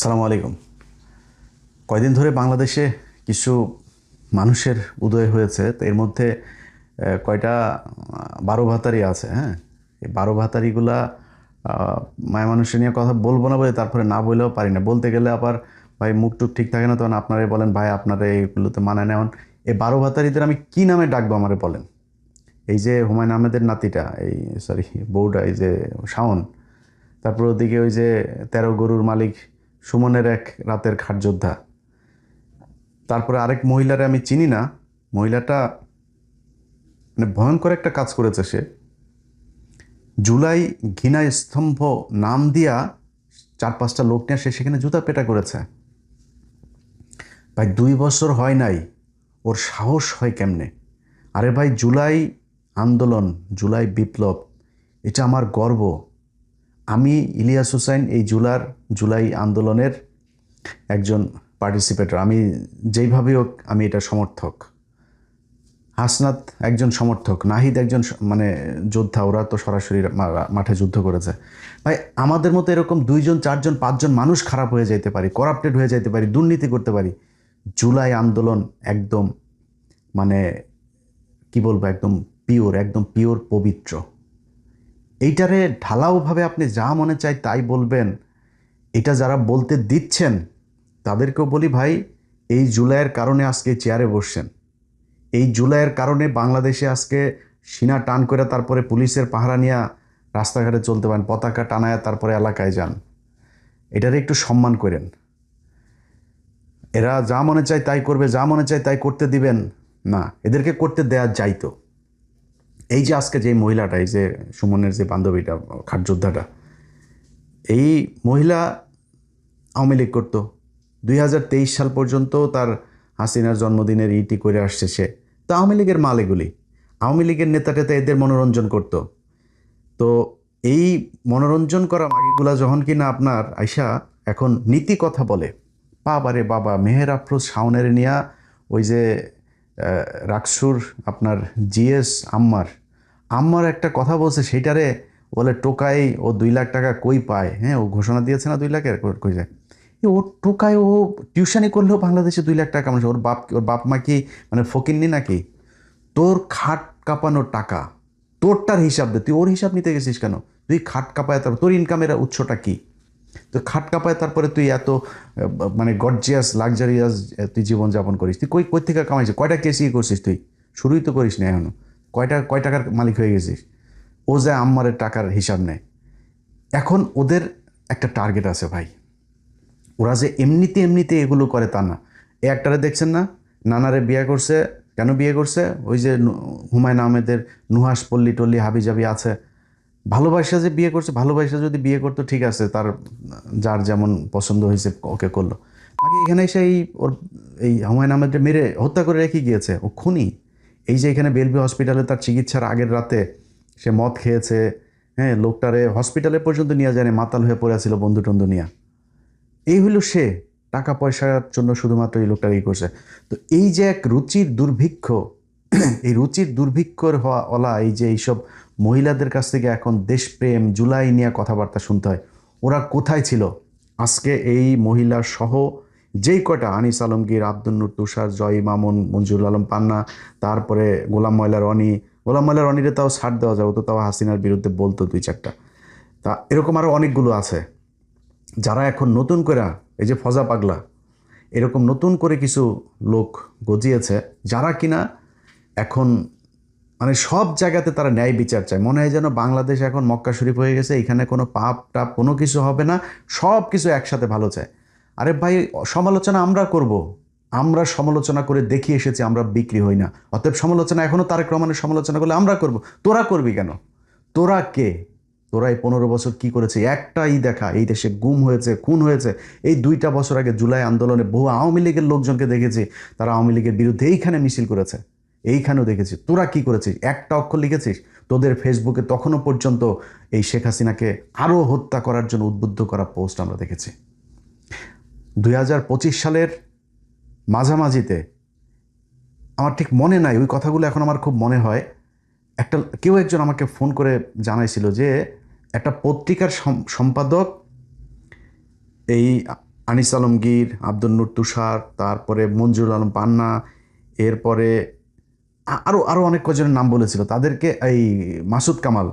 আসসালামু আলাইকুম। কয়দিন ধরে বাংলাদেশে কিছু মানুষের উদয় হয়েছে, তো এর মধ্যে কয়টা 12 ভাতারি আছে। হ্যাঁ, এই 12 ভাতারিগুলা মায়া মানুষের নিয়ে কথা বলবো না বলে তারপরে না বললেও পারি না, বলতে গেলে আবার ভাই মুখ টুক ঠিক থাকে না, তখন আপনারাই বলেন ভাই আপনারা এইগুলোতে মানায় নেওয়ান। এই 12 ভাতারিদের আমি কি নামে ডাকবো আমারে বলেন? এই যে হুমায়ুন আহমেদের নাতিটা, এই সরি বউটা, এই যে শাওন, তারপর ওদিকে ওই যে 13 গরুর মালিক সুমনের এক রাতের খাট যোদ্ধা, তারপরে আরেক মহিলারে আমি চিনি না। মহিলাটা মানে ভয়ঙ্কর একটা কাজ করেছে। সে জুলাই ঘৃণা স্তম্ভ নাম দিয়া 4-5টা লোক নিয়ে সে সেখানে জুতা পেটা করেছে। ভাই 2 বছর হয় নাই, ওর সাহস হয় কেমনে? আরে ভাই, জুলাই আন্দোলন, জুলাই বিপ্লব, এটা আমার গর্ব। আমি ইলিয়াস হুসাইন এই জুলাই আন্দোলনের একজন পার্টিসিপেটর। আমি যেইভাবেই হোক আমি এটা সমর্থক। হাসনাত একজন সমর্থক, নাহিদ একজন মানে যোদ্ধা, ওরা তো সরাসরি মাঠে যুদ্ধ করেছে। ভাই আমাদের মতো এরকম 2জন 4জন 5জন মানুষ খারাপ হয়ে যেতে পারি, করাপ্টেড হয়ে যেতে পারি, দুর্নীতি করতে পারি। জুলাই আন্দোলন একদম মানে কি বলবো, একদম পিওর পবিত্র। এইটারে ঢালাওভাবে আপনি যা মনে চায় তাই বলবেন। এটা যারা বলতে দিচ্ছেন তাদেরকেও বলি, ভাই এই জুলাইয়ের কারণে আজকে চেয়ারে বসছেন। এই জুলাইয়ের কারণে বাংলাদেশে আজকে সিনা টান করে তারপরে পুলিশের পাহারা নিয়ে রাস্তাঘাটে চলতে পারেন, পতাকা টানায় তারপরে এলাকায় যান। এটারে একটু সম্মান করেন। এরা যা মনে চায় তাই করবে, যা মনে চায় তাই করতে দিবেন না, এদেরকে করতে দেয়া যাইতো। এই যে আজকে যে মহিলাটা, এই যে সুমনের যে বান্ধবীটা, খাটযোদ্ধাটা, এই মহিলা আওয়ামী লীগ করতো। 2023 সাল পর্যন্ত তার হাসিনার জন্মদিনের ইটি করে আসছে সে। তো আওয়ামী লীগের মাল এগুলি, আওয়ামী লীগের নেতা টেতা এদের মনোরঞ্জন করত। তো এই মনোরঞ্জন করা মাগিগুলা যখন কিনা আপনার আইসা এখন নীতি কথা বলে, বাবারে বাবা, মেহের আফরোজ শাওনের নিয়া ওই যে রাকসুর আপনার জিএস আম্মার একটা কথা বলছে, সেইটারে বলে টোকাই ও 2 লাখ টাকা কই পায়। হ্যাঁ, ও ঘোষণা দিয়েছে না 2 লাখের, কই যায় ও টোকায়? ও টিউশনি করলেও বাংলাদেশে 2 লাখ টাকা কামাচ্ছে। ওর বাপ মা কি মানে ফকিন্নি নাকি? তোর খাট কাঁপানোর টাকা, তোরটার হিসাব দে, তুই ওর হিসাব নিতে গেছিস কেন? তুই খাট কাঁপায়, তারপর তোর ইনকামের উৎসটা কি? তোর খাট কাঁপায় তারপরে তুই এত মানে গর্জিয়াস লাক্সারিয়াস তুই জীবনযাপন করিস? তুই কই থেকে কামাইছিস? কয়টা কেসি করছিস তুই? শুরুই তো করিস না এখনো। কয় টাকার মালিক হয়ে গেছিস? ও যে আম্মারের টাকার হিসাব নেয়। এখন ওদের একটা টার্গেট আছে ভাই। ওরা যে এমনিতে এগুলো করে তা না। এ একটারে দেখছেন না, নানারে বিয়ে করছে। কেন বিয়ে করছে? ওই যে হুমায়ুন আহমেদের নুহাস পল্লী টল্লি হাবিজাবি আছে, ভালোবাসা যে বিয়ে করছে। ভালোবাসা যদি বিয়ে করতো ঠিক আছে, তার যার যেমন পছন্দ হয়েছে ওকে করলো। আগে এখানে এসে ওর এই হুমায়ুন আহমেদকে মেরে হত্যা করে রেখে গিয়েছে, ও খুনি। এই যে এখানে বেলভি হসপিটালে তার চিকিৎসার আগের রাতে সে মদ খেয়েছে। হ্যাঁ, লোকটারে হসপিটালে পর্যন্ত নিয়ে যায়নি, মাতাল হয়ে পড়ে ছিল বন্ধু টন্ধু নিয়ে। এই হইল সে টাকা পয়সার জন্য শুধুমাত্র এই লোকটা এই করছে। তো এই যে এক রুচির দুর্ভিক্ষ, এই রুচির দুর্ভিক্ষর হওয়া ওলা এই যে এইসব মহিলাদের কাছ থেকে এখন দেশপ্রেম জুলাই নিয়ে কথাবার্তা শুনতে হয়। ওরা কোথায় ছিল আজকে? এই মহিলা সহ যেই কটা, আনিস আলমগীর, আব্দুল নূর তুষার, জয় মামুন, মঞ্জুরুল আলম পান্না, তারপরে গোলাম ময়লা রনিরে তাও ছাড় দেওয়া যাবে, তো তাও হাসিনার বিরুদ্ধে বলতো 2-4টা। তা এরকম আরও অনেকগুলো আছে যারা এখন নতুন করে, এই যে ফজা পাগলা, এরকম নতুন করে কিছু লোক গজিয়েছে, যারা কিনা এখন মানে সব জায়গাতে তারা ন্যায় বিচার চায়। মনে হয় যেন বাংলাদেশ এখন মক্কা শরীফ হয়ে গেছে, এখানে কোনো পাপ টাপ কোনো কিছু হবে না, সব কিছু একসাথে ভালো চায়। আরে ভাই, সমালোচনা আমরা করব, আমরা সমালোচনা করে দেখিয়ে এসেছি আমরা বিক্রি হই না। অতএব সমালোচনা এখনও তারেক রহমানের সমালোচনা করলে আমরা করব, তোরা করবি কেন? তোরা কে? তোরা এই 15 বছর কি করেছে? একটাই দেখা, এই দেশে গুম হয়েছে, খুন হয়েছে। এই 2টা বছর আগে জুলাই আন্দোলনে বহু আওয়ামী লীগের লোকজনকে দেখেছি, তারা আওয়ামী লীগের বিরুদ্ধে এইখানে মিছিল করেছে, এইখানেও দেখেছি। তোরা কি করেছিস? একটা অক্ষর লিখেছিস? তোদের ফেসবুকে তখনও পর্যন্ত এই শেখ হাসিনাকে আরও হত্যা করার জন্য উদ্বুদ্ধ করা পোস্ট আমরা দেখেছি। 2025 সালের মাঝামাঝিতে, আমার ঠিক মনে নাই ওই কথাগুলো, এখন আমার খুব মনে হয়, কেউ একজন আমাকে ফোন করে জানাইছিল যে একটা পত্রিকার সম্পাদক এই আনিস আলমগীর, আব্দুল নূর তুষার, তারপরে মঞ্জুরুল আলম পান্না, এরপরে আরও আরও অনেক কজনের নাম বলেছিল, তাদেরকে এই মাসুদ কামাল,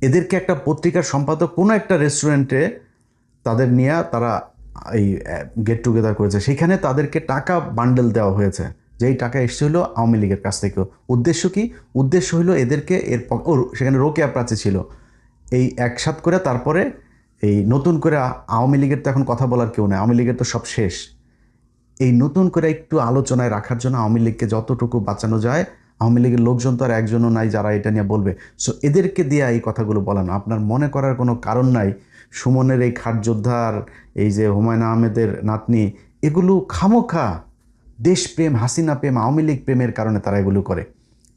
এদেরকে একটা পত্রিকার সম্পাদক কোনো একটা রেস্টুরেন্টে তাদের নিয়ে তারা এই গেট টুগেদার করেছে। সেখানে তাদেরকে টাকা বান্ডেল দেওয়া হয়েছে, যেই টাকা এসছে হলো আওয়ামী লীগের কাছ থেকে। উদ্দেশ্য কি? উদ্দেশ্য হলো এদেরকে সেখানে রোকেয়া প্রাচী ছিল, এই একসাথ করে তারপরে এই নতুন করে আওয়ামী লীগের তো এখন কথা বলার কেউ নেই, আওয়ামী লীগের তো সব শেষ, এই নতুন করে একটু আলোচনায় রাখার জন্য আওয়ামী লীগকে যতটুকু বাঁচানো যায়, আওয়ামী লীগের লোকজন তো আর একজনও নাই যারা এটা নিয়ে বলবে, সো এদেরকে দিয়ে এই কথাগুলো বলানো। আপনার মনে করার কোনো কারণ নাই সুমনের এই খাট যোদ্ধার, এই যে হুমায়ুন আহমেদের নাতনি, এগুলো খামোখা দেশপ্রেম, হাসিনা প্রেম, আওয়ামী লীগ প্রেমের কারণে তারা এগুলো করে।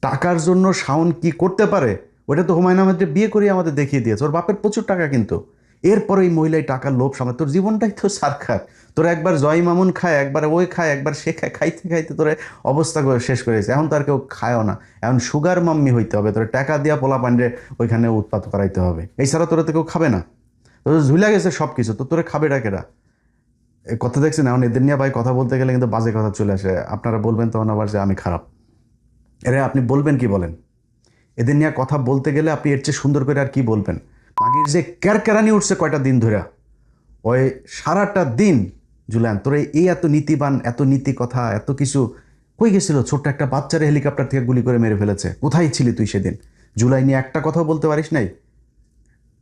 টাকার জন্য শাওন কি করতে পারে ওটা তো হুমায়ুন আহমেদকে বিয়ে করে আমাদের দেখিয়ে দিয়েছে। ওর বাপের প্রচুর টাকা, কিন্তু এরপর এই মহিলাই টাকার লোভ সামনে। তোর জীবনটাই তো সারখার, তোর একবার জয় মামুন খায়, একবার ওই খায়, একবার সে খায়, খাইতে খাইতে তোর অবস্থা শেষ করেছে। এখন তো আর কেউ খায়ও না, এখন সুগার মাম্মি হইতে হবে, তোর টাকা দিয়া পোলা পান্ডে ওইখানে উৎপাত করাইতে হবে, এছাড়া তোরা তো কেউ খাবে না। তোর ঝুলে গেছে সব কিছু, তো তোরে খাবে ডাকেরা। কথা দেখছেন, এখন এদের নিয়ে ভাই কথা বলতে গেলে কিন্তু বাজে কথা চলে আসে। আপনারা বলবেন তখন আবার যে আমি খারাপ, এরে আপনি বলবেন কি বলেন? এদের নিয়ে কথা বলতে গেলে আপনি এর চেয়ে সুন্দর করে আর কি বলবেন? মাগির যে ক্যারকেরানি উঠছে কয়টা দিন ধরে, ওই সারাটা দিন জুলান তোর এই এত নীতিবান, এত নীতি কথা, এত কিছু কই গেছিল? ছোট্ট একটা বাচ্চারে হেলিকপ্টার থেকে গুলি করে মেরে ফেলেছে, কোথায় ছিলি তুই সেদিন? জুলাই নিয়ে একটা কথা বলতে পারিস নাই?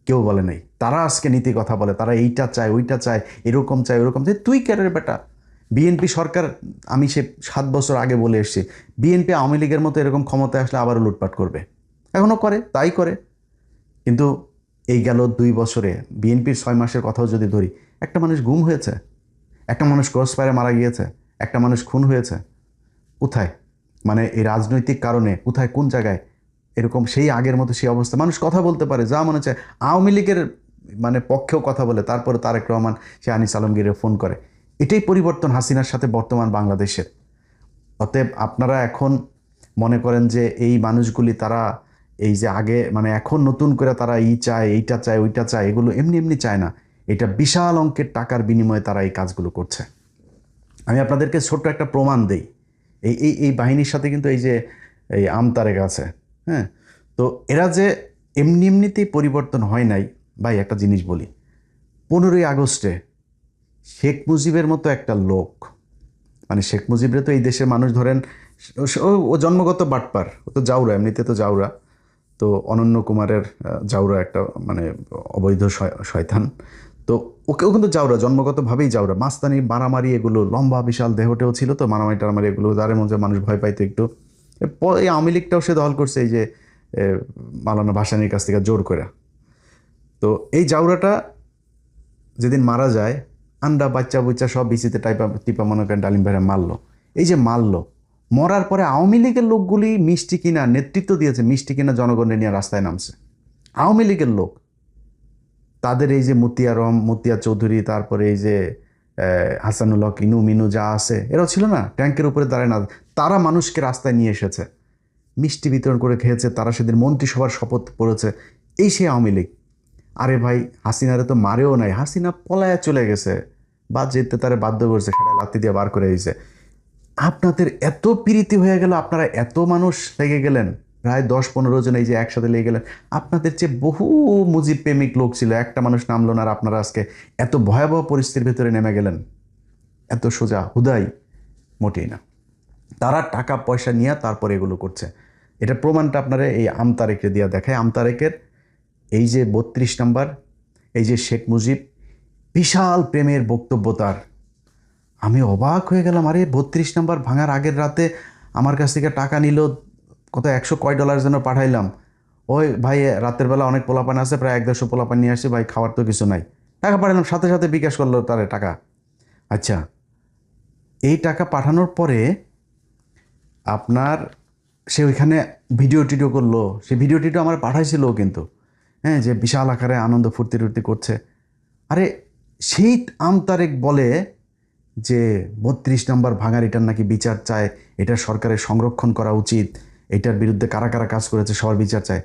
কেউ বলে নাই। তারা আজকে নীতি কথা বলে, তারা এইটা চায়, ওইটা চায়, এরকম চায়, ওরকম চায়। তুই ক্যারের বেটা, বিএনপি সরকার, আমি সে 7 বছর আগে বলে এসেছি, বিএনপি আওয়ামী লীগের মতো এরকম ক্ষমতায় আসলে আবারও লুটপাট করবে, এখনও করে, তাই করে। কিন্তু এই গেল 2 বছরে বিএনপির 6 মাসের কথাও যদি ধরি, একটা মানুষ গুম হয়েছে, একটা মানুষ ক্রস ফায়ারে মারা গিয়েছে, একটা মানুষ খুন হয়েছে, কোথায়? মানে এই রাজনৈতিক কারণে কোথায়, কোন জায়গায় এরকম সেই আগের মতো সেই অবস্থা? মানুষ কথা বলতে পারে যা মনে চায়, আওয়ামী লীগের মানে পক্ষেও কথা বলে, তারপরে তারেক রহমান সে আনিস আলমগীরের ফোন করে। এটাই পরিবর্তন হাসিনার সাথে বর্তমান বাংলাদেশের। অতএব আপনারা এখন মনে করেন যে এই মানুষগুলি তারা এই যে আগে মানে এখন নতুন করে তারা চায়, এইটা চায়, ওইটা চায়, এগুলো এমনি এমনি চায় না। এটা বিশাল অঙ্কের টাকার বিনিময়ে তারা এই কাজগুলো করছে। আমি আপনাদেরকে ছোট্ট একটা প্রমাণ দেই। এই এই এই বাহিনীর সাথে কিন্তু এই যে এই আমতারেক আছে, হ্যাঁ, তো এরা যে এমনি এমনিতেই পরিবর্তন হয় নাই ভাই। একটা জিনিস বলি, 15ই আগস্টে শেখ মুজিবের মতো একটা লোক, মানে শেখ মুজিবরে তো এই দেশের মানুষ ধরেন ও জন্মগত বাটপার, ও তো জাউরা, এমনিতে তো জাউরা, তো অনন্য কুমারের জাউরা একটা মানে অবৈধ শয়তান, তো ওকেও কিন্তু জাউরা, জন্মগতভাবেই জাউরা, মাস্তানি, মারামারি, এগুলো লম্বা বিশাল দেহটেও ছিল, তো মারামারি টারামারি এগুলো যারে মধ্যে মানুষ ভয় পাইতো একটু। এই আওয়ামী লীগটাও সে দখল করছে এই যে মাওলানা ভাসানীর কাছ থেকে জোর করে। তো এই জাউরাটা যেদিন মারা যায়, আন্ডা বাচ্চা বুচ্চা সব বিচিতে টিপা মনে করেন ডালিম ভাইরা মারলো। এই যে মারলো, মরার পরে আওয়ামী লীগের লোকগুলি মিষ্টি কিনা নেতৃত্ব দিয়েছে, মিষ্টি কিনা জনগণের নিয়ে রাস্তায় নামছে আওয়ামী লীগের লোক। তাদের এই যে মতিয়া চৌধুরী, তারপরে এই যে হাসানুল হক, ইনু মিনু যা আছে, এরাও ছিল না ট্যাঙ্কের উপরে দাঁড়ায় না, তারা মানুষকে রাস্তায় নিয়ে এসেছে, মিষ্টি বিতরণ করে খেয়েছে, তারা সেদিন মন্ত্রিসভার শপথ পড়েছে। এই সে আওয়ামী লীগ। আরে ভাই, হাসিনারে তো মারেও নাই, হাসিনা পলায়া চলে গেছে বা যেতে তারে বাধ্য করছে, সেটা লাত্তি দিয়ে বার করে দিয়েছে। আপনাদের এত প্রীতি হয়ে গেল, আপনারা এত মানুষ লেগে গেলেন, প্রায় 10-15 জন এই যে একসাথে লেগে গেলেন। আপনাদের চেয়ে বহু মুজিব প্রেমিক লোক ছিল, একটা মানুষ নামলো না, আর আপনারা আজকে এত ভয়াবহ পরিস্থিতির ভেতরে নেমে গেলেন। এত সোজা হুদাই মোটেই না। তারা টাকা পয়সা নিয়ে তারপরে এগুলো করছে। এটা প্রমাণটা আপনারা এই আমতারেকে দিয়া দেখায়। আমতারেকের এই যে 32 নাম্বার, এই যে শেখ মুজিব, বিশাল প্রেমের বক্তব্য তার। আমি অবাক হয়ে গেলাম, আরে 32 নাম্বার ভাঙার আগের রাতে আমার কাছ থেকে টাকা নিল, কত 100 কয় ডলার যেন পাঠাইলাম। ওই ভাই রাতের বেলা অনেক পোলাপান আছে, প্রায় 150 পোলাপান নিয়ে আসছে, ভাই খাওয়ার তো কিছু নাই, টাকা পাঠালাম, সাথে সাথে বিকাশ করলো তারে টাকা। আচ্ছা, এই টাকা পাঠানোর পরে আপনার সে ওইখানে ভিডিও টিডিও করলো, সে ভিডিও টিডিও আমার পাঠাইছিল কিন্তু, হ্যাঁ, যে বিশাল আকারে আনন্দ ফুর্তি টুর্তি করছে। আরে সেই আমতারেক বলে যে 32 নাম্বার ভাঙার এটার নাকি বিচার চায়, এটা সরকারের সংরক্ষণ করা উচিত, এটার বিরুদ্ধে কারা কারা কাজ করেছে সবার বিচার চায়।